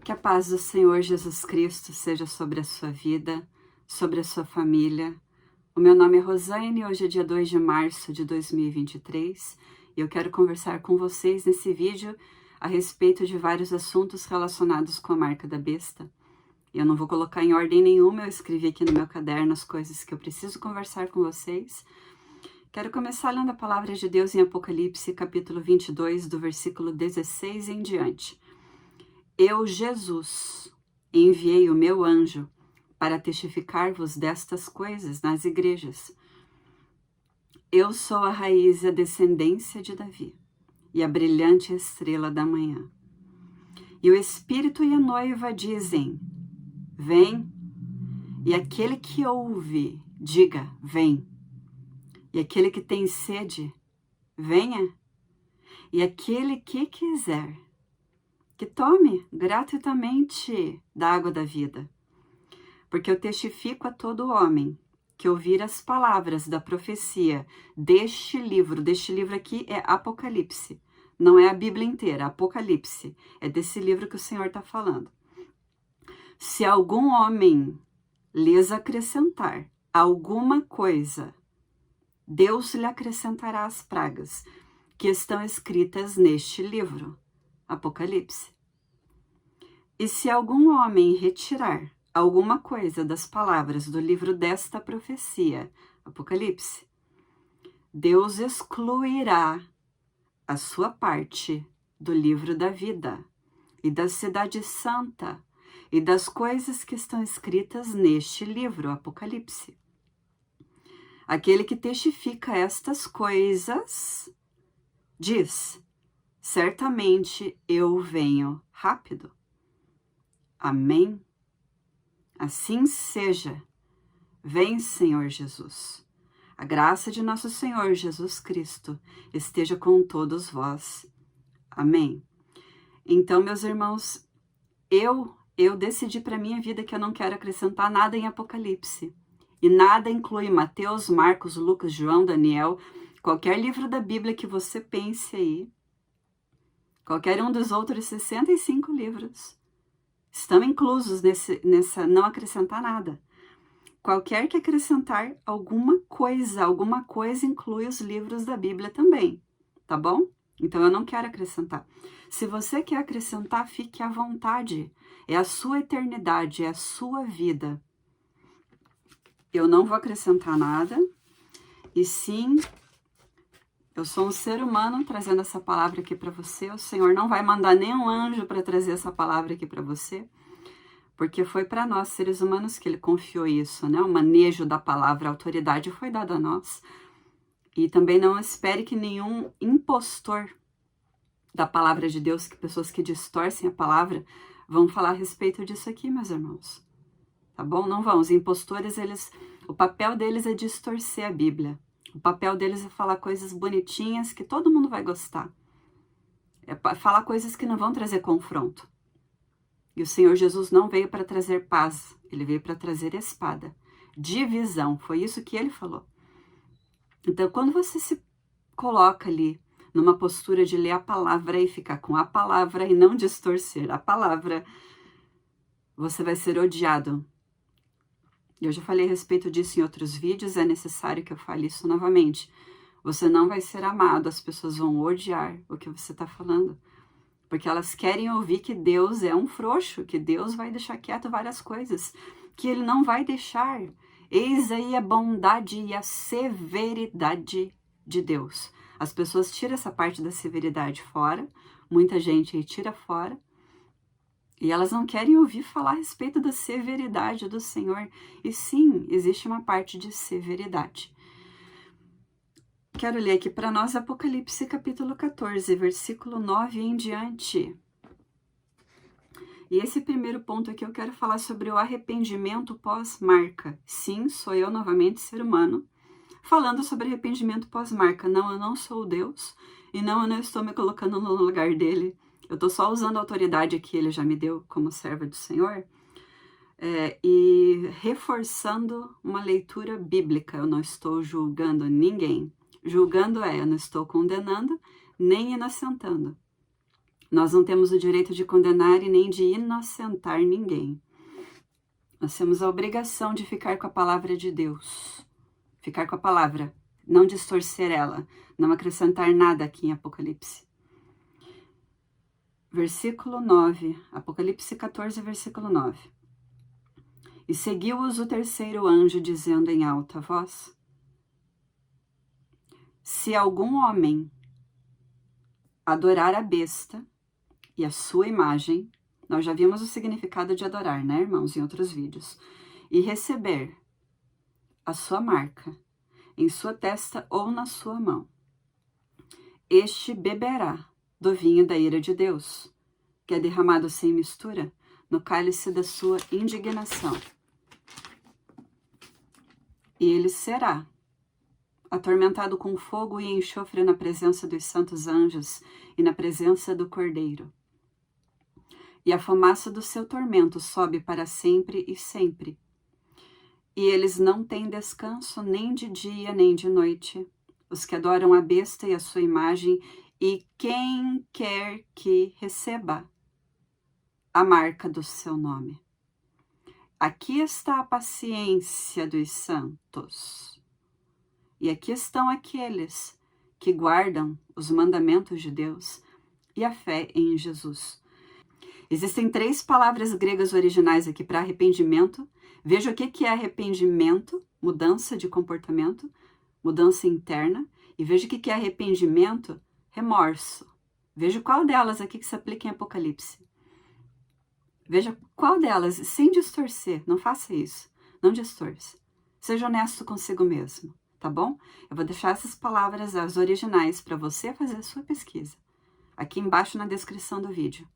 Que a paz do Senhor Jesus Cristo seja sobre a sua vida, sobre a sua família. O meu nome é Rosane e hoje é dia 2 de março de 2023 e eu quero conversar com vocês nesse vídeo a respeito de vários assuntos relacionados com a marca da besta. Eu não vou colocar em ordem nenhuma, eu escrevi aqui no meu caderno as coisas que eu preciso conversar com vocês. Quero começar lendo a palavra de Deus em Apocalipse, capítulo 22, do versículo 16 em diante. Eu, Jesus, enviei o meu anjo para testificar-vos destas coisas nas igrejas. Eu sou a raiz e a descendência de Davi, e a brilhante estrela da manhã. E o Espírito e a noiva dizem, vem, e aquele que ouve, diga, vem. E aquele que tem sede, venha. E aquele que quiser, que tome gratuitamente da água da vida. Porque eu testifico a todo homem que ouvir as palavras da profecia deste livro aqui é Apocalipse, não é a Bíblia inteira, Apocalipse, é desse livro que o Senhor está falando. Se algum homem lhes acrescentar alguma coisa, Deus lhe acrescentará as pragas que estão escritas neste livro, Apocalipse. E se algum homem retirar alguma coisa das palavras do livro desta profecia, Apocalipse, Deus excluirá a sua parte do livro da vida e da cidade santa e das coisas que estão escritas neste livro, Apocalipse. Aquele que testifica estas coisas diz, certamente eu venho rápido. Amém? Assim seja. Vem, Senhor Jesus. A graça de nosso Senhor Jesus Cristo esteja com todos vós. Amém? Então, meus irmãos, eu decidi para minha vida que eu não quero acrescentar nada em Apocalipse. E nada inclui Mateus, Marcos, Lucas, João, Daniel, qualquer livro da Bíblia que você pense aí. Qualquer um dos outros 65 livros estão inclusos nessa não acrescentar nada. Qualquer que acrescentar alguma coisa inclui os livros da Bíblia também, tá bom? Então eu não quero acrescentar. Se você quer acrescentar, fique à vontade. É a sua eternidade, é a sua vida. Eu não vou acrescentar nada, e sim, eu sou um ser humano trazendo essa palavra aqui para você. O Senhor não vai mandar nenhum anjo para trazer essa palavra aqui para você, porque foi para nós, seres humanos, que Ele confiou isso, né? O manejo da palavra, a autoridade foi dada a nós. E também não espere que nenhum impostor da palavra de Deus, que pessoas que distorcem a palavra, vão falar a respeito disso aqui, meus irmãos. Tá bom? Não vão. Os impostores, o papel deles é distorcer a Bíblia. O papel deles é falar coisas bonitinhas que todo mundo vai gostar. É falar coisas que não vão trazer confronto. E o Senhor Jesus não veio para trazer paz. Ele veio para trazer espada. Divisão. Foi isso que Ele falou. Então, quando você se coloca ali numa postura de ler a palavra e ficar com a palavra e não distorcer a palavra, você vai ser odiado. Eu já falei a respeito disso em outros vídeos, é necessário que eu fale isso novamente. Você não vai ser amado, as pessoas vão odiar o que você está falando. Porque elas querem ouvir que Deus é um frouxo, que Deus vai deixar quieto várias coisas, que Ele não vai deixar. Eis aí a bondade e a severidade de Deus. As pessoas tiram essa parte da severidade fora, muita gente aí tira fora, e elas não querem ouvir falar a respeito da severidade do Senhor. E sim, existe uma parte de severidade. Quero ler aqui para nós Apocalipse capítulo 14, versículo 9 em diante. E esse primeiro ponto aqui eu quero falar sobre o arrependimento pós-marca. Sim, sou eu novamente, ser humano, falando sobre arrependimento pós-marca. Não, eu não sou Deus, e não, eu não estou me colocando no lugar dele. Eu estou só usando a autoridade que ele já me deu como serva do Senhor e reforçando uma leitura bíblica. Eu não estou julgando ninguém. Julgando eu não estou condenando nem inocentando. Nós não temos o direito de condenar e nem de inocentar ninguém. Nós temos a obrigação de ficar com a palavra de Deus. Ficar com a palavra, não distorcer ela, não acrescentar nada aqui em Apocalipse. Versículo 9, Apocalipse 14, versículo 9. E seguiu-os o terceiro anjo, dizendo em alta voz: se algum homem adorar a besta e a sua imagem, nós já vimos o significado de adorar, né, irmãos, em outros vídeos, e receber a sua marca em sua testa ou na sua mão, este beberá do vinho da ira de Deus, que é derramado sem mistura no cálice da sua indignação. E ele será atormentado com fogo e enxofre na presença dos santos anjos e na presença do Cordeiro. E a fumaça do seu tormento sobe para sempre e sempre. E eles não têm descanso nem de dia nem de noite, os que adoram a besta e a sua imagem, e quem quer que receba a marca do seu nome. Aqui está a paciência dos santos. E aqui estão aqueles que guardam os mandamentos de Deus e a fé em Jesus. Existem 3 palavras gregas originais aqui para arrependimento. Veja o que é arrependimento: mudança de comportamento, mudança interna. E veja o que é arrependimento: remorso. Veja qual delas aqui que se aplica em Apocalipse. Veja qual delas, sem distorcer. Não faça isso, não distorça. Seja honesto consigo mesmo, tá bom? Eu vou deixar essas palavras, as originais, para você fazer a sua pesquisa, aqui embaixo na descrição do vídeo.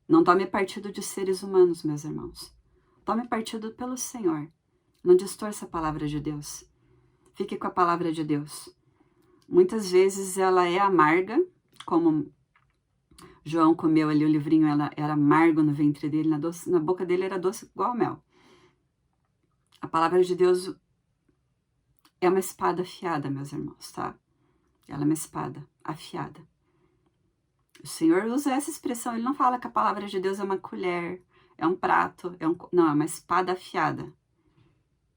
Não tome partido de seres humanos, meus irmãos. Tome partido pelo Senhor. Não distorça a palavra de Deus. Fique com a palavra de Deus. Muitas vezes ela é amarga, como João comeu ali o livrinho, ela era amargo no ventre dele, na boca dele era doce igual mel. A palavra de Deus é uma espada afiada, meus irmãos, tá? Ela é uma espada afiada. O Senhor usa essa expressão, ele não fala que a palavra de Deus é uma colher, é um prato, não, é uma espada afiada.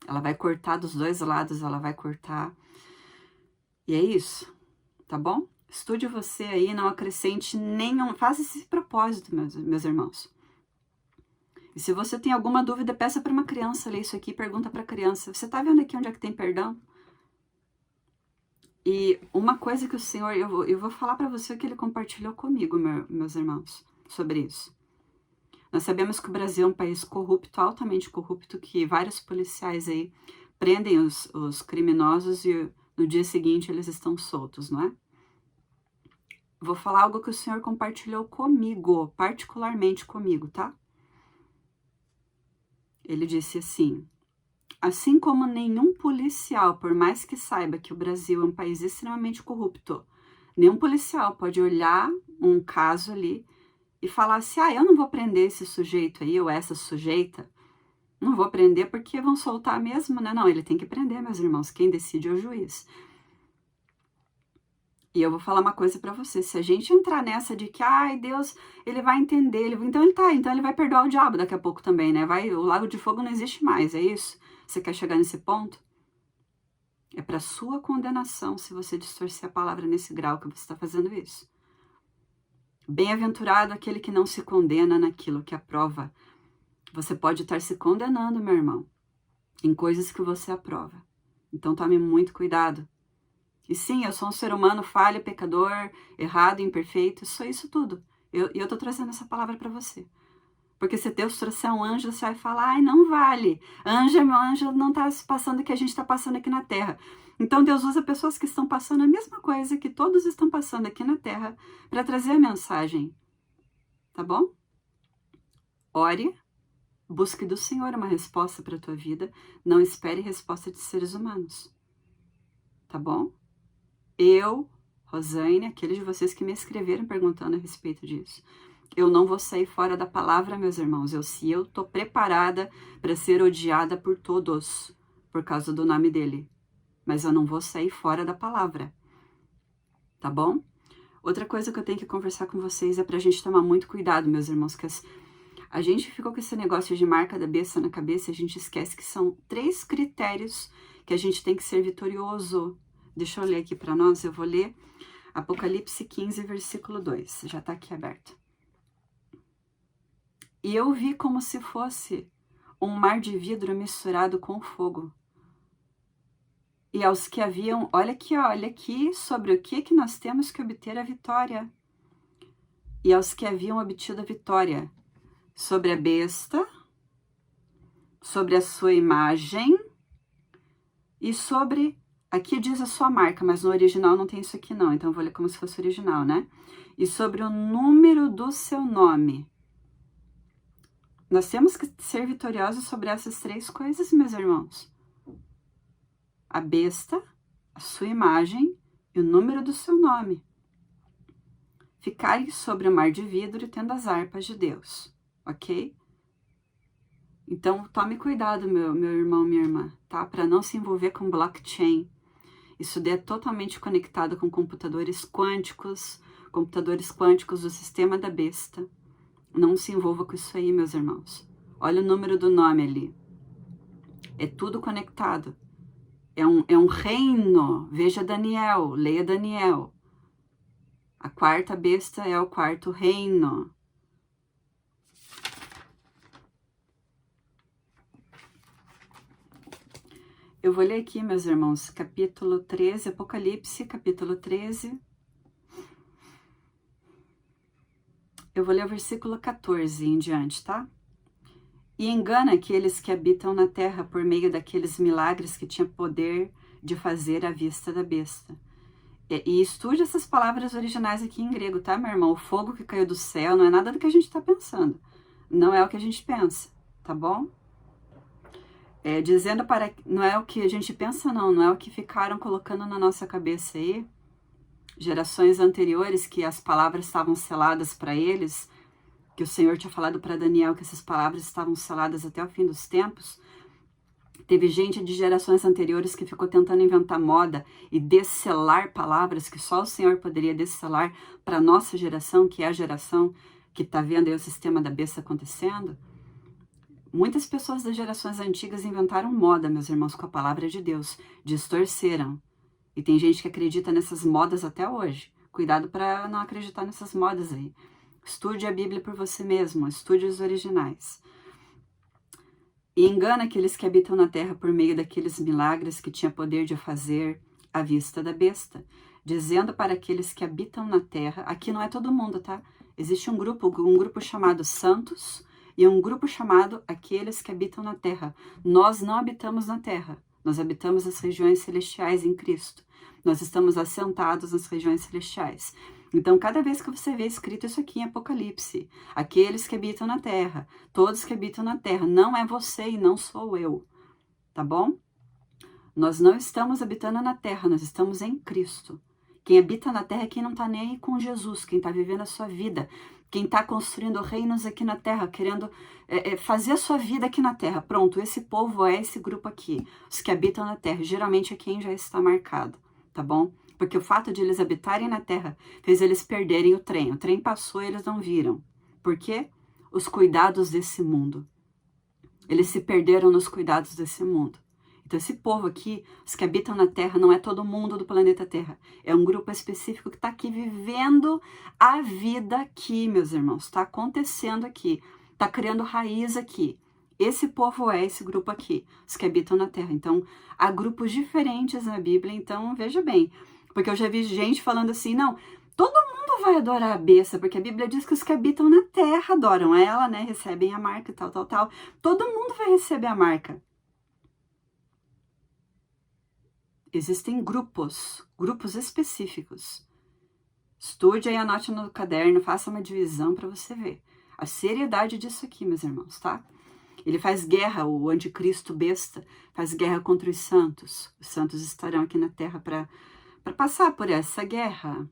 Ela vai cortar dos 2 lados, ela vai cortar. E é isso, tá bom? Estude você aí, não acrescente nenhum, faça esse propósito, meus irmãos. E se você tem alguma dúvida, peça para uma criança ler isso aqui, pergunta para a criança: você tá vendo aqui onde é que tem perdão? E uma coisa que o Senhor, eu vou falar para você o que ele compartilhou comigo, meus irmãos, sobre isso. Nós sabemos que o Brasil é um país corrupto, altamente corrupto, que vários policiais aí prendem os criminosos e no dia seguinte eles estão soltos, não é? Vou falar algo que o Senhor compartilhou comigo, particularmente comigo, tá? Ele disse assim: assim como nenhum policial, por mais que saiba que o Brasil é um país extremamente corrupto, nenhum policial pode olhar um caso ali e falar assim: eu não vou prender esse sujeito aí ou essa sujeita, não vou prender porque vão soltar mesmo, né? Não, ele tem que prender, meus irmãos, quem decide é o juiz. E eu vou falar uma coisa para você: se a gente entrar nessa de que, Deus, ele vai entender, então ele vai perdoar o diabo daqui a pouco também, né? O lago de fogo não existe mais, é isso? Você quer chegar nesse ponto? É para sua condenação se você distorcer a palavra nesse grau que você está fazendo isso. Bem-aventurado aquele que não se condena naquilo que aprova. Você pode estar se condenando, meu irmão, em coisas que você aprova. Então tome muito cuidado. E sim, eu sou um ser humano falho, pecador, errado, imperfeito, sou isso tudo. E eu tô trazendo essa palavra para você. Porque se Deus trouxer um anjo, você vai falar: não vale. Anjo não tá passando o que a gente está passando aqui na Terra. Então Deus usa pessoas que estão passando a mesma coisa que todos estão passando aqui na Terra para trazer a mensagem. Tá bom? Ore, busque do Senhor uma resposta para a tua vida. Não espere resposta de seres humanos. Tá bom? Eu, Rosane, aqueles de vocês que me escreveram perguntando a respeito disso, eu não vou sair fora da palavra, meus irmãos. Se eu tô preparada para ser odiada por todos, por causa do nome dele. Mas eu não vou sair fora da palavra. Tá bom? Outra coisa que eu tenho que conversar com vocês é pra gente tomar muito cuidado, meus irmãos, que a gente ficou com esse negócio de marca da besta na cabeça, a gente esquece que são 3 critérios que a gente tem que ser vitorioso. Deixa eu ler aqui para nós, eu vou ler Apocalipse 15, versículo 2, já tá aqui aberto. E eu vi como se fosse um mar de vidro misturado com fogo. E aos que haviam, olha aqui sobre o que nós temos que obter a vitória. E aos que haviam obtido a vitória sobre a besta, sobre a sua imagem e sobre, aqui diz a sua marca, mas no original não tem isso aqui não, então eu vou ler como se fosse original, né? E sobre o número do seu nome. Nós temos que ser vitoriosos sobre essas 3 coisas, meus irmãos. A besta, a sua imagem e o número do seu nome. Ficai sobre o mar de vidro e tendo as harpas de Deus, ok? Então, tome cuidado, meu irmão, minha irmã, tá? Para não se envolver com blockchain. Isso daí é totalmente conectado com computadores quânticos do sistema da besta. Não se envolva com isso aí, meus irmãos. Olha o número do nome ali. É tudo conectado. É um reino. Veja Daniel, leia Daniel. A 4ª besta é o 4º reino. Eu vou ler aqui, meus irmãos, capítulo 13, Apocalipse, capítulo 13. Eu vou ler o versículo 14 em diante, tá? E engana aqueles que habitam na terra por meio daqueles milagres que tinha poder de fazer à vista da besta. E estude essas palavras originais aqui em grego, tá, meu irmão? O fogo que caiu do céu não é nada do que a gente tá pensando. Não é o que a gente pensa, tá bom? Dizendo para... Não é o que a gente pensa, não é o que ficaram colocando na nossa cabeça aí. Gerações anteriores que as palavras estavam seladas para eles, que o Senhor tinha falado para Daniel que essas palavras estavam seladas até o fim dos tempos. Teve gente de gerações anteriores que ficou tentando inventar moda e descelar palavras que só o Senhor poderia descelar para a nossa geração, que é a geração que está vendo aí o sistema da besta acontecendo. Muitas pessoas das gerações antigas inventaram moda, meus irmãos, com a palavra de Deus, distorceram. E tem gente que acredita nessas modas até hoje. Cuidado para não acreditar nessas modas aí. Estude a Bíblia por você mesmo, estude os originais. E engana aqueles que habitam na terra por meio daqueles milagres que tinha poder de fazer à vista da besta, dizendo para aqueles que habitam na terra, aqui não é todo mundo, tá? Existe um grupo chamado santos e um grupo chamado aqueles que habitam na terra. Nós não habitamos na terra, nós habitamos as regiões celestiais em Cristo. Nós estamos assentados nas regiões celestiais. Então, cada vez que você vê escrito isso aqui em Apocalipse, aqueles que habitam na terra, todos que habitam na terra, não é você e não sou eu, tá bom? Nós não estamos habitando na terra, nós estamos em Cristo. Quem habita na terra é quem não está nem aí com Jesus, quem está vivendo a sua vida, quem está construindo reinos aqui na terra, querendo fazer a sua vida aqui na terra. Pronto, esse povo é esse grupo aqui, os que habitam na terra, geralmente é quem já está marcado, tá bom? Porque o fato de eles habitarem na terra fez eles perderem o trem. O trem passou e eles não viram. Por quê? Os cuidados desse mundo. Eles se perderam nos cuidados desse mundo. Então esse povo aqui, os que habitam na terra, não é todo mundo do planeta Terra. É um grupo específico que está aqui vivendo a vida aqui, meus irmãos. Está acontecendo aqui. Está criando raiz aqui. Esse povo é esse grupo aqui, os que habitam na terra. Então, há grupos diferentes na Bíblia, então veja bem. Porque eu já vi gente falando assim, não, todo mundo vai adorar a besta, porque a Bíblia diz que os que habitam na terra adoram ela, né, recebem a marca e tal. Todo mundo vai receber a marca. Existem grupos específicos. Estude aí, anote no caderno, faça uma divisão para você ver a seriedade disso aqui, meus irmãos, tá? Ele faz guerra, o anticristo besta faz guerra contra os santos. Os santos estarão aqui na terra para passar por essa guerra.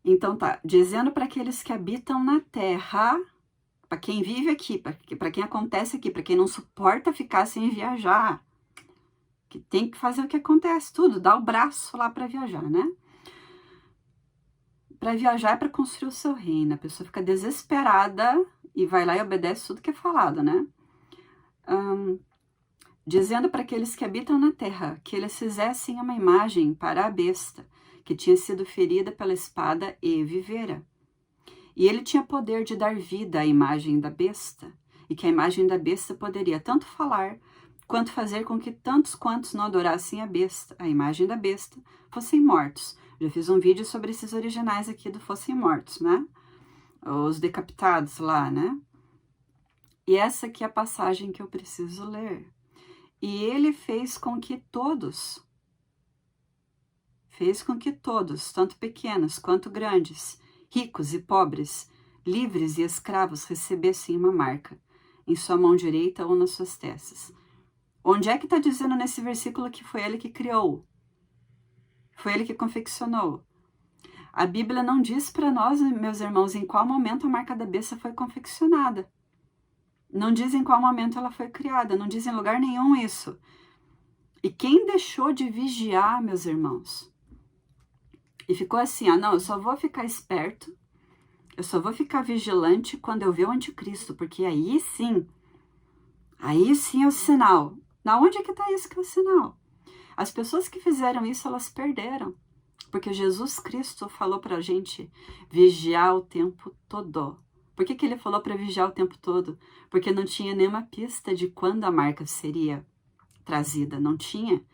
Então tá, dizendo para aqueles que habitam na terra, para quem vive aqui, para quem acontece aqui, para quem não suporta ficar sem viajar, que tem que fazer o que acontece, tudo, dá o braço lá para viajar, né? para viajar é para construir o seu reino. A pessoa fica desesperada e vai lá e obedece tudo que é falado, né? Dizendo para aqueles que habitam na terra que eles fizessem uma imagem para a besta, que tinha sido ferida pela espada e vivera. E ele tinha poder de dar vida à imagem da besta, e que a imagem da besta poderia tanto falar, quanto fazer com que tantos quantos não adorassem a besta, a imagem da besta, fossem mortos. Já fiz um vídeo sobre esses originais aqui do fossem mortos, né? Os decapitados lá, né? E essa aqui é a passagem que eu preciso ler. E ele fez com que todos, tanto pequenos quanto grandes, ricos e pobres, livres e escravos, recebessem uma marca em sua mão direita ou nas suas testas. Onde é que está dizendo nesse versículo que foi ele que criou? Foi ele que confeccionou? A Bíblia não diz para nós, meus irmãos, em qual momento a marca da besta foi confeccionada. Não diz em qual momento ela foi criada, não diz em lugar nenhum isso. E quem deixou de vigiar, meus irmãos, e ficou assim, não, eu só vou ficar esperto, eu só vou ficar vigilante quando eu ver o anticristo, porque aí sim é o sinal. Na onde é que está isso que é o sinal? As pessoas que fizeram isso, elas perderam. Porque Jesus Cristo falou para a gente vigiar o tempo todo. Por que ele falou para vigiar o tempo todo? Porque não tinha nenhuma pista de quando a marca seria trazida. Não tinha.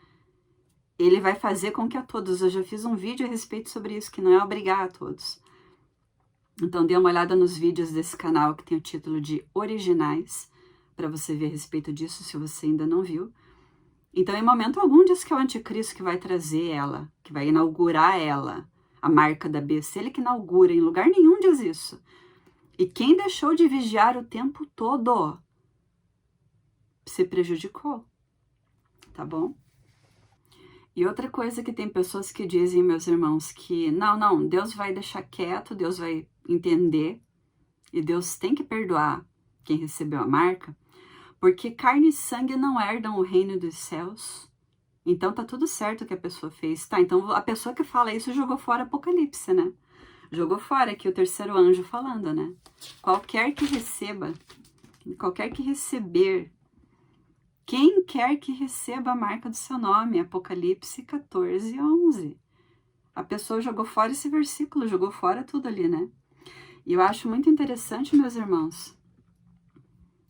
Ele vai fazer com que a todos. Eu já fiz um vídeo a respeito sobre isso, que não é obrigar a todos. Então dê uma olhada nos vídeos desse canal que tem o título de Originais, para você ver a respeito disso, se você ainda não viu. Então, em momento algum, diz que é o anticristo que vai trazer ela, que vai inaugurar ela, a marca da besta. Ele que inaugura, em lugar nenhum diz isso. E quem deixou de vigiar o tempo todo se prejudicou, tá bom? E outra coisa que tem pessoas que dizem, meus irmãos, que não, Deus vai deixar quieto, Deus vai entender, e Deus tem que perdoar quem recebeu a marca, porque carne e sangue não herdam o reino dos céus. Então tá tudo certo o que a pessoa fez. Tá, então a pessoa que fala isso jogou fora Apocalipse, né? Jogou fora aqui o terceiro anjo falando, né? Qualquer que receba, qualquer que receber, quem quer que receba a marca do seu nome, Apocalipse 14, 11. A pessoa jogou fora esse versículo, jogou fora tudo ali, né? E eu acho muito interessante, meus irmãos,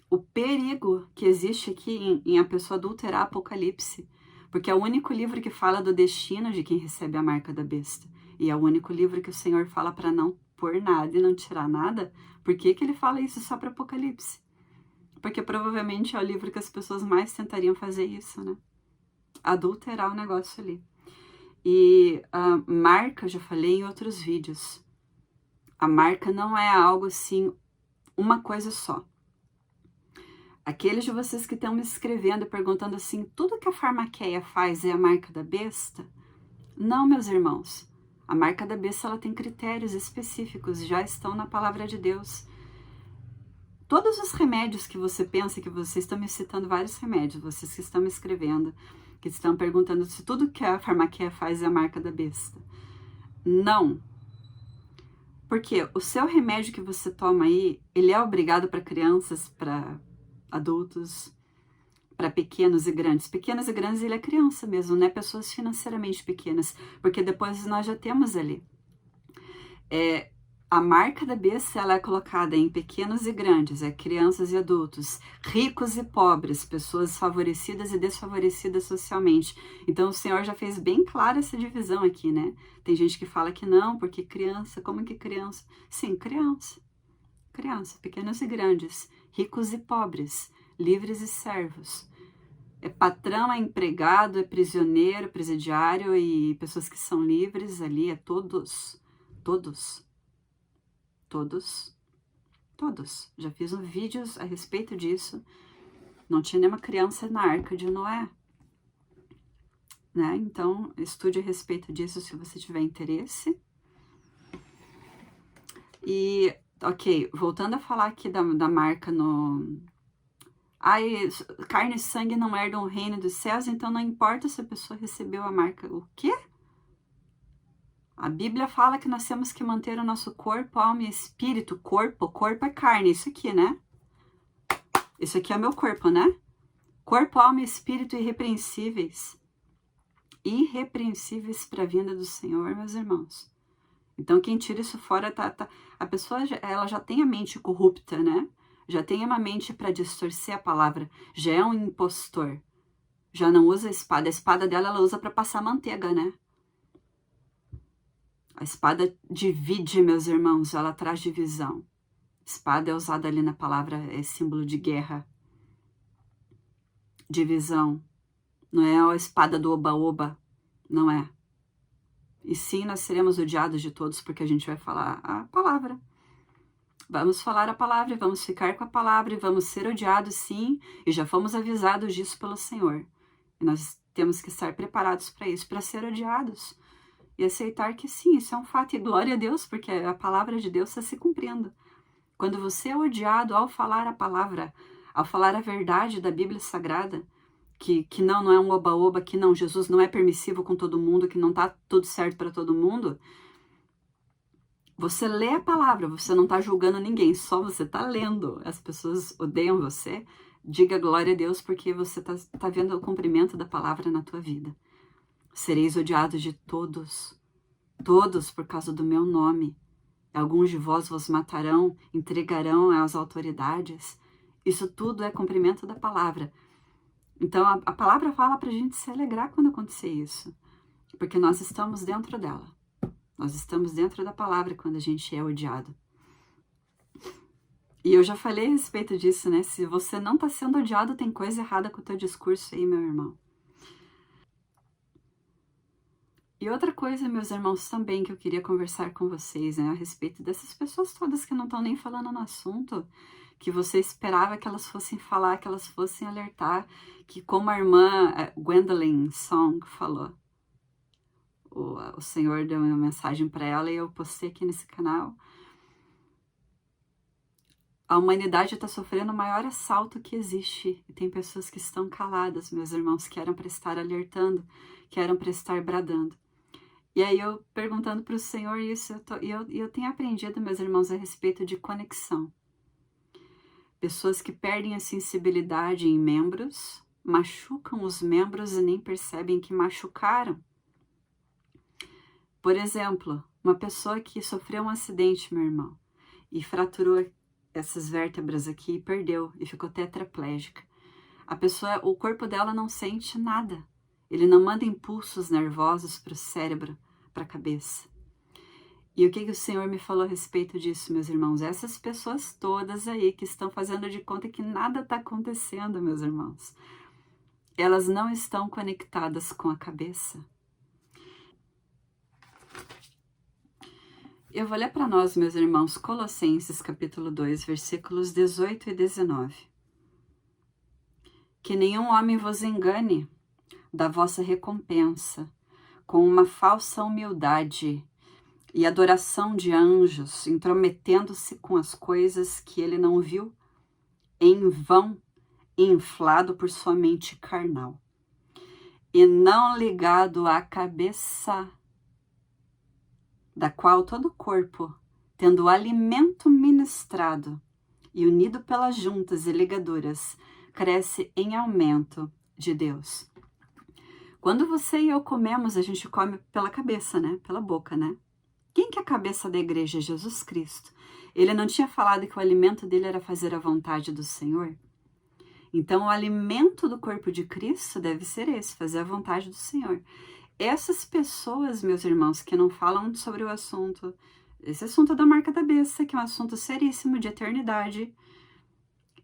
o perigo que existe aqui em a pessoa adulterar Apocalipse, porque é o único livro que fala do destino de quem recebe a marca da besta. E é o único livro que o Senhor fala para não pôr nada e não tirar nada. Por que ele fala isso só para Apocalipse? Porque provavelmente é o livro que as pessoas mais tentariam fazer isso, né? Adulterar o negócio ali. E a marca, já falei em outros vídeos, a marca não é algo assim, uma coisa só. Aqueles de vocês que estão me escrevendo, perguntando assim, tudo que a farmaqueia faz é a marca da besta? Não, meus irmãos. A marca da besta, ela tem critérios específicos, já estão na palavra de Deus. Todos os remédios que você pensa, que vocês estão me citando vários remédios, vocês que estão me escrevendo, que estão perguntando se tudo que a farmaqueia faz é a marca da besta. Não. Porque o seu remédio que você toma aí, ele é obrigado para crianças, para adultos, para pequenos e grandes. Pequenos e grandes, ele é criança mesmo, não é pessoas financeiramente pequenas, porque depois nós já temos ali. A marca da besta, ela é colocada em pequenos e grandes, crianças e adultos, ricos e pobres, pessoas favorecidas e desfavorecidas socialmente. Então o Senhor já fez bem clara essa divisão aqui, né? Tem gente que fala que não, porque criança, como que criança? Sim, criança. Criança, pequenos e grandes, ricos e pobres, livres e servos. É patrão, é empregado, é prisioneiro, presidiário e pessoas que são livres ali, é todos. Já fiz vídeos a respeito disso. Não tinha nenhuma criança na arca de Noé. Né? Então, estude a respeito disso se você tiver interesse. E, ok, voltando a falar aqui da marca no... Ai, carne e sangue não herdam o reino dos céus, então não importa se a pessoa recebeu a marca. O quê? A Bíblia fala que nós temos que manter o nosso corpo, alma e espírito. Corpo é carne, isso aqui, né? Isso aqui é meu corpo, né? Corpo, alma e espírito irrepreensíveis. Irrepreensíveis para a vinda do Senhor, meus irmãos. Então, quem tira isso fora, a pessoa ela já tem a mente corrupta, né? Já tem uma mente para distorcer a palavra. Já é um impostor. Já não usa a espada. A espada dela, ela usa para passar manteiga, né? A espada divide, meus irmãos. Ela traz divisão. Espada é usada ali na palavra, é símbolo de guerra. Divisão. Não é a espada do oba-oba. Não é. E sim, nós seremos odiados de todos porque a gente vai falar a palavra. Vamos falar a palavra e vamos ficar com a palavra e vamos ser odiados, sim. E já fomos avisados disso pelo Senhor. E nós temos que estar preparados para isso, para ser odiados. E aceitar que sim, isso é um fato. E glória a Deus, porque a palavra de Deus está se cumprindo. Quando você é odiado ao falar a palavra, ao falar a verdade da Bíblia Sagrada, que não é um oba-oba, que não, Jesus não é permissivo com todo mundo, que não está tudo certo para todo mundo, você lê a palavra, você não está julgando ninguém, só você está lendo. As pessoas odeiam você, diga glória a Deus, porque você tá vendo o cumprimento da palavra na tua vida. Sereis odiados de todos, todos por causa do meu nome. Alguns de vós vos matarão, entregarão às autoridades. Isso tudo é cumprimento da palavra. Então, a palavra fala para a gente se alegrar quando acontecer isso. Porque nós estamos dentro dela. Nós estamos dentro da palavra quando a gente é odiado. E eu já falei a respeito disso, né? Se você não está sendo odiado, tem coisa errada com o teu discurso aí, meu irmão. E outra coisa, meus irmãos, também que eu queria conversar com vocês, né? A respeito dessas pessoas todas que não estão nem falando no assunto, que você esperava que elas fossem falar, que elas fossem alertar, que como a irmã Gwendolyn Song falou, o Senhor deu uma mensagem para ela e eu postei aqui nesse canal. A humanidade está sofrendo o maior assalto que existe e tem pessoas que estão caladas, meus irmãos, que eram para estar alertando, que eram para estar bradando. E aí eu perguntando para o Senhor isso, eu tenho aprendido, meus irmãos, a respeito de conexão. Pessoas que perdem a sensibilidade em membros, machucam os membros e nem percebem que machucaram. Por exemplo, uma pessoa que sofreu um acidente, meu irmão, e fraturou essas vértebras aqui e perdeu, e ficou tetraplégica. A pessoa, o corpo dela não sente nada. Ele não manda impulsos nervosos para o cérebro, para a cabeça. E o que o Senhor me falou a respeito disso, meus irmãos? Essas pessoas todas aí que estão fazendo de conta que nada está acontecendo, meus irmãos, elas não estão conectadas com a cabeça. Eu vou ler para nós, meus irmãos, Colossenses capítulo 2, versículos 18 e 19. Que nenhum homem vos engane da vossa recompensa, com uma falsa humildade e adoração de anjos, intrometendo-se com as coisas que ele não viu, em vão, inflado por sua mente carnal, e não ligado à cabeça, da qual todo o corpo, tendo o alimento ministrado e unido pelas juntas e ligaduras, cresce em aumento de Deus. Quando você e eu comemos, a gente come pela cabeça, né? Pela boca, né? Quem que é a cabeça da igreja? Jesus Cristo. Ele não tinha falado que o alimento dele era fazer a vontade do Senhor? Então, o alimento do corpo de Cristo deve ser esse, fazer a vontade do Senhor. Essas pessoas, meus irmãos, que não falam sobre o assunto, esse assunto da marca da besta, que é um assunto seríssimo de eternidade,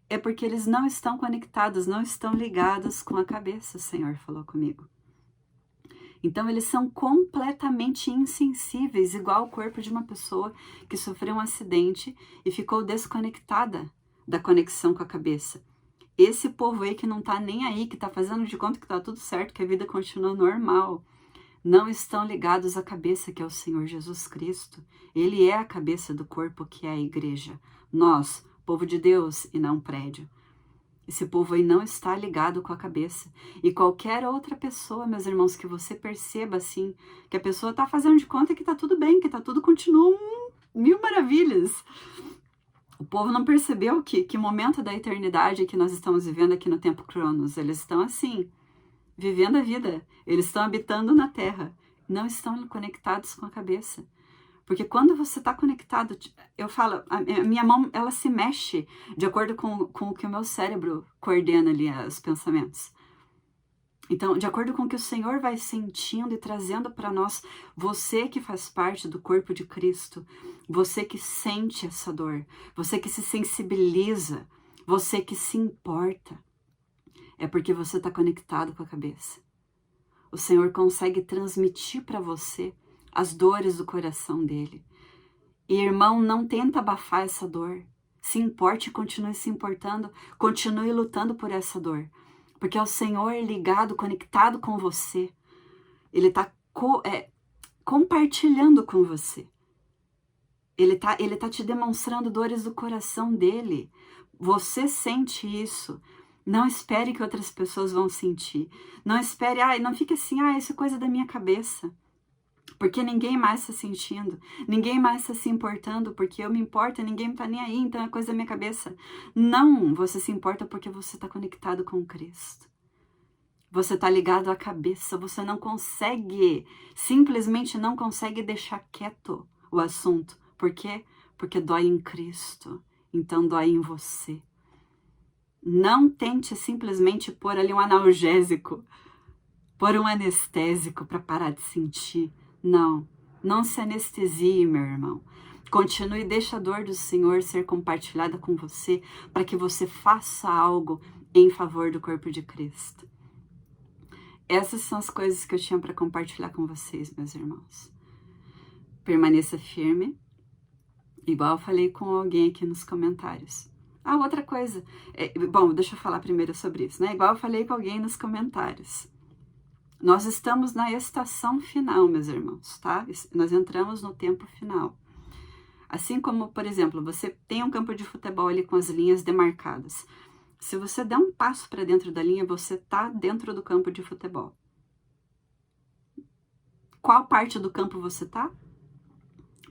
é porque eles não estão conectados, não estão ligados com a cabeça, o Senhor falou comigo. Então, eles são completamente insensíveis, igual o corpo de uma pessoa que sofreu um acidente e ficou desconectada da conexão com a cabeça. Esse povo aí que não tá nem aí, que tá fazendo de conta que tá tudo certo, que a vida continua normal, não estão ligados à cabeça, que é o Senhor Jesus Cristo. Ele é a cabeça do corpo, que é a igreja. Nós, povo de Deus e não prédio. Esse povo aí não está ligado com a cabeça. E qualquer outra pessoa, meus irmãos, que você perceba assim, que a pessoa está fazendo de conta que está tudo bem, que está tudo continua mil maravilhas. O povo não percebeu que momento da eternidade que nós estamos vivendo aqui no tempo Cronos. Eles estão assim, vivendo a vida. Eles estão habitando na Terra. Não estão conectados com a cabeça. Porque quando você está conectado, eu falo, a minha mão, ela se mexe de acordo com o que o meu cérebro coordena ali os pensamentos. Então, de acordo com o que o Senhor vai sentindo e trazendo para nós, você que faz parte do corpo de Cristo, você que sente essa dor, você que se sensibiliza, você que se importa, é porque você está conectado com a cabeça. O Senhor consegue transmitir para você as dores do coração dele. E, irmão, não tenta abafar essa dor. Se importe e continue se importando, continue lutando por essa dor. Porque é o Senhor ligado, conectado com você. Ele está compartilhando com você. Ele tá te demonstrando dores do coração dele. Você sente isso. Não espere que outras pessoas vão sentir. Não espere, não fique assim, isso é coisa da minha cabeça. Porque ninguém mais está sentindo, ninguém mais está se importando, porque eu me importo, ninguém está nem aí, então é coisa da minha cabeça. Não, você se importa porque você está conectado com Cristo. Você está ligado à cabeça, você não consegue, simplesmente não consegue deixar quieto o assunto. Por quê? Porque dói em Cristo, então dói em você. Não tente simplesmente pôr ali um analgésico, pôr um anestésico para parar de sentir. Não se anestesie, meu irmão. Continue e deixe a dor do Senhor ser compartilhada com você para que você faça algo em favor do corpo de Cristo. Essas são as coisas que eu tinha para compartilhar com vocês, meus irmãos. Permaneça firme, igual eu falei com alguém aqui nos comentários. Outra coisa, bom, deixa eu falar primeiro sobre isso, né? Igual eu falei com alguém nos comentários. Nós estamos na estação final, meus irmãos, tá? Nós entramos no tempo final. Assim como, por exemplo, você tem um campo de futebol ali com as linhas demarcadas. Se você der um passo para dentro da linha, você tá dentro do campo de futebol. Qual parte do campo você tá?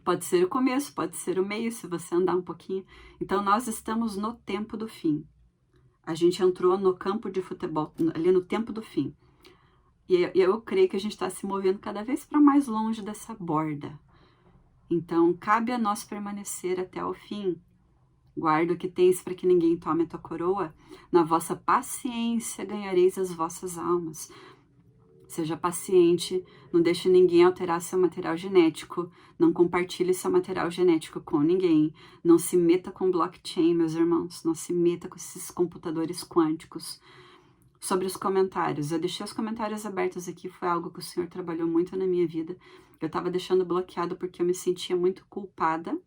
Pode ser o começo, pode ser o meio, se você andar um pouquinho. Então, nós estamos no tempo do fim. A gente entrou no campo de futebol, ali no tempo do fim. E eu creio que a gente está se movendo cada vez para mais longe dessa borda. Então, cabe a nós permanecer até o fim. Guarda o que tens para que ninguém tome a tua coroa. Na vossa paciência ganhareis as vossas almas. Seja paciente, não deixe ninguém alterar seu material genético, não compartilhe seu material genético com ninguém, não se meta com blockchain, meus irmãos, não se meta com esses computadores quânticos. Sobre os comentários, eu deixei os comentários abertos aqui, foi algo que o Senhor trabalhou muito na minha vida. Eu estava deixando bloqueado porque eu me sentia muito culpada,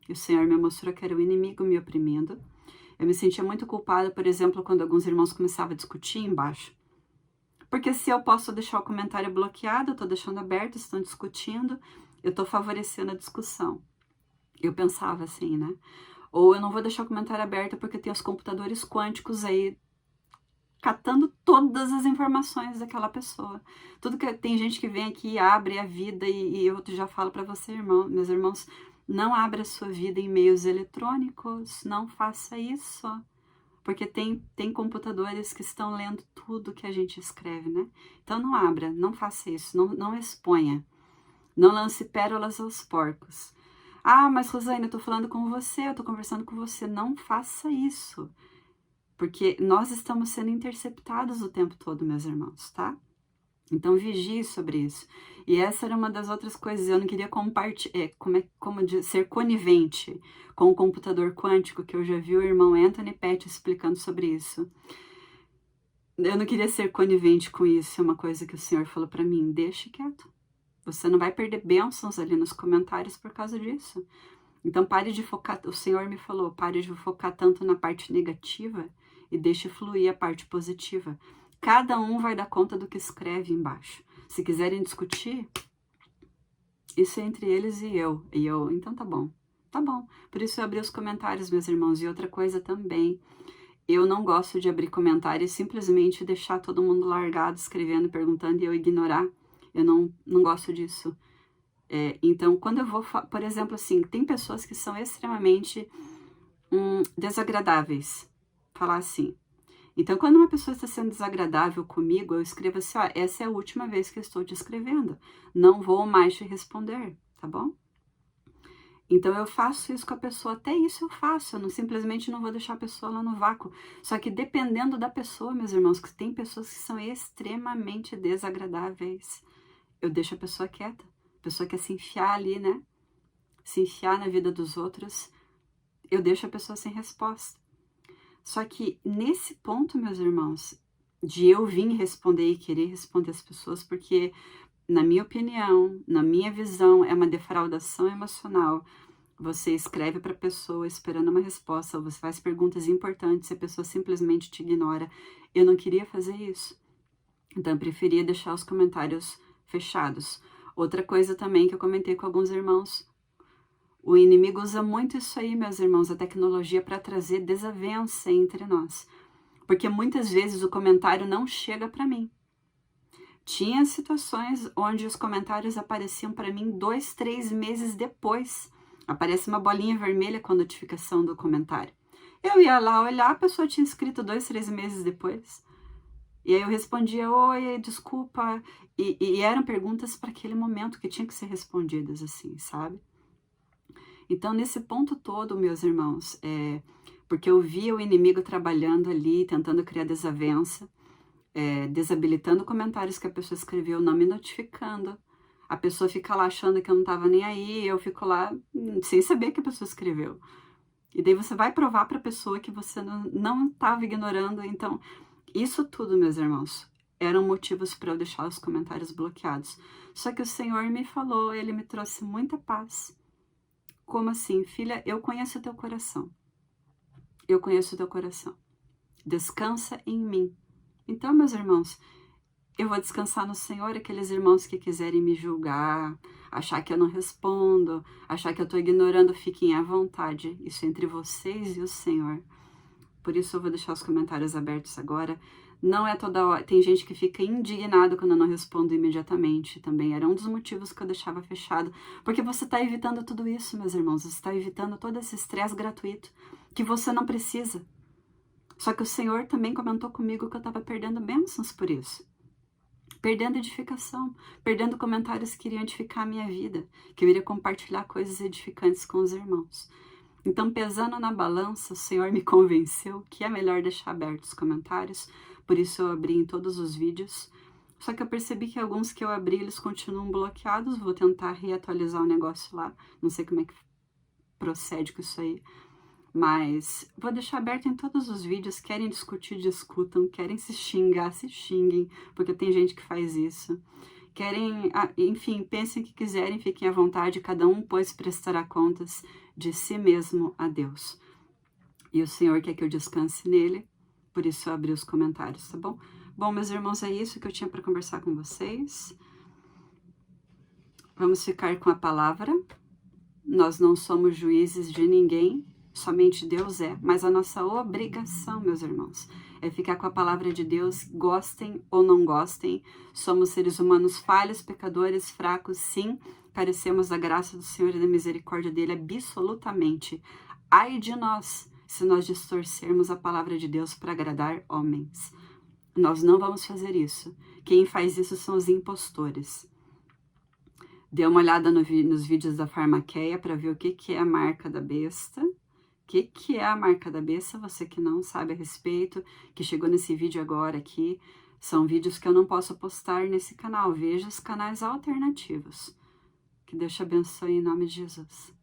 e o Senhor me mostrou que era o inimigo me oprimindo. Eu me sentia muito culpada, por exemplo, quando alguns irmãos começavam a discutir embaixo. Porque se eu posso deixar o comentário bloqueado, eu estou deixando aberto, estão discutindo, eu estou favorecendo a discussão. Eu pensava assim, né? Ou eu não vou deixar o comentário aberto porque tem os computadores quânticos aí catando todas as informações daquela pessoa. Tudo que tem gente que vem aqui, abre a vida e eu já falo para você, meus irmãos, não abra a sua vida em meios eletrônicos, não faça isso. Porque tem computadores que estão lendo tudo que a gente escreve, né? Então não abra, não faça isso, não exponha. Não lance pérolas aos porcos. Mas Rosane, eu tô falando com você, eu tô conversando com você. Não faça isso. Porque nós estamos sendo interceptados o tempo todo, meus irmãos, tá? Então vigie sobre isso. E essa era uma das outras coisas, eu não queria ser conivente com o computador quântico, que eu já vi o irmão Anthony Pett explicando sobre isso. Eu não queria ser conivente com isso, é uma coisa que o Senhor falou para mim, deixe quieto. Você não vai perder bênçãos ali nos comentários por causa disso. Então pare de focar, o Senhor me falou, pare de focar tanto na parte negativa e deixe fluir a parte positiva. Cada um vai dar conta do que escreve embaixo. Se quiserem discutir, isso é entre eles e eu. Então tá bom. Tá bom. Por isso eu abri os comentários, meus irmãos. E outra coisa também, eu não gosto de abrir comentários e simplesmente deixar todo mundo largado, escrevendo, perguntando e eu ignorar. Eu não gosto disso. Então, quando eu vou, por exemplo, assim, tem pessoas que são extremamente desagradáveis, falar assim. Então, quando uma pessoa está sendo desagradável comigo, eu escrevo assim, ó, essa é a última vez que eu estou te escrevendo, não vou mais te responder, tá bom? Então, eu faço isso com a pessoa, até isso eu faço, eu não, simplesmente não vou deixar a pessoa lá no vácuo. Só que dependendo da pessoa, meus irmãos, que tem pessoas que são extremamente desagradáveis, eu deixo a pessoa quieta. A pessoa quer se enfiar ali, né? Se enfiar na vida dos outros, eu deixo a pessoa sem resposta. Só que nesse ponto, meus irmãos, de eu vir responder e querer responder as pessoas, porque, na minha opinião, na minha visão, é uma defraudação emocional. Você escreve para a pessoa esperando uma resposta, ou você faz perguntas importantes e a pessoa simplesmente te ignora. Eu não queria fazer isso. Então, eu preferia deixar os comentários fechados. Outra coisa também que eu comentei com alguns irmãos, o inimigo usa muito isso aí, meus irmãos, a tecnologia para trazer desavença entre nós. Porque muitas vezes o comentário não chega para mim. Tinha situações onde os comentários apareciam para mim 2, 3 meses depois. Aparece uma bolinha vermelha com a notificação do comentário. Eu ia lá olhar, a pessoa tinha escrito 2, 3 meses depois. E aí eu respondia, oi, desculpa. E eram perguntas para aquele momento que tinham que ser respondidas assim, sabe? Então, nesse ponto todo, meus irmãos, porque eu via o inimigo trabalhando ali, tentando criar desavença, desabilitando comentários que a pessoa escreveu, não me notificando. A pessoa fica lá achando que eu não estava nem aí, eu fico lá sem saber que a pessoa escreveu. E daí você vai provar para a pessoa que você não estava ignorando. Então, isso tudo, meus irmãos, eram motivos para eu deixar os comentários bloqueados. Só que o Senhor me falou, Ele me trouxe muita paz. Como assim? Filha, eu conheço o teu coração. Eu conheço o teu coração. Descansa em mim. Então, meus irmãos, eu vou descansar no Senhor. Aqueles irmãos que quiserem me julgar, achar que eu não respondo, achar que eu estou ignorando, fiquem à vontade. Isso é entre vocês e o Senhor. Por isso eu vou deixar os comentários abertos agora. Não é toda hora. Tem gente que fica indignado quando eu não respondo imediatamente. Também era um dos motivos que eu deixava fechado. Porque você está evitando tudo isso, meus irmãos. Você está evitando todo esse estresse gratuito que você não precisa. Só que o Senhor também comentou comigo que eu estava perdendo bênçãos por isso. Perdendo edificação, perdendo comentários que iriam edificar a minha vida, que eu iria compartilhar coisas edificantes com os irmãos. Então, pesando na balança, o Senhor me convenceu que é melhor deixar abertos os comentários, por isso eu abri em todos os vídeos. Só que eu percebi que alguns que eu abri, eles continuam bloqueados, vou tentar reatualizar o negócio lá, não sei como é que procede com isso aí. Mas vou deixar aberto em todos os vídeos, querem discutir, discutam, querem se xingar, se xinguem, porque tem gente que faz isso. Querem, enfim, pensem o que quiserem, fiquem à vontade, cada um, pois, prestará contas de si mesmo a Deus. E o Senhor quer que eu descanse nele, por isso eu abri os comentários, tá bom? Bom, meus irmãos, é isso que eu tinha para conversar com vocês. Vamos ficar com a palavra. Nós não somos juízes de ninguém, somente Deus é, mas a nossa obrigação, meus irmãos, é ficar com a palavra de Deus, gostem ou não gostem. Somos seres humanos falhos, pecadores, fracos, sim, carecemos da graça do Senhor e da misericórdia dele absolutamente. Ai de nós, se nós distorcermos a palavra de Deus para agradar homens. Nós não vamos fazer isso. Quem faz isso são os impostores. Dê uma olhada nos vídeos da Farmaqueia para ver o que é a marca da besta. O que é a marca da besta? Você que não sabe a respeito, que chegou nesse vídeo agora aqui, são vídeos que eu não posso postar nesse canal. Veja os canais alternativos. Que Deus te abençoe em nome de Jesus.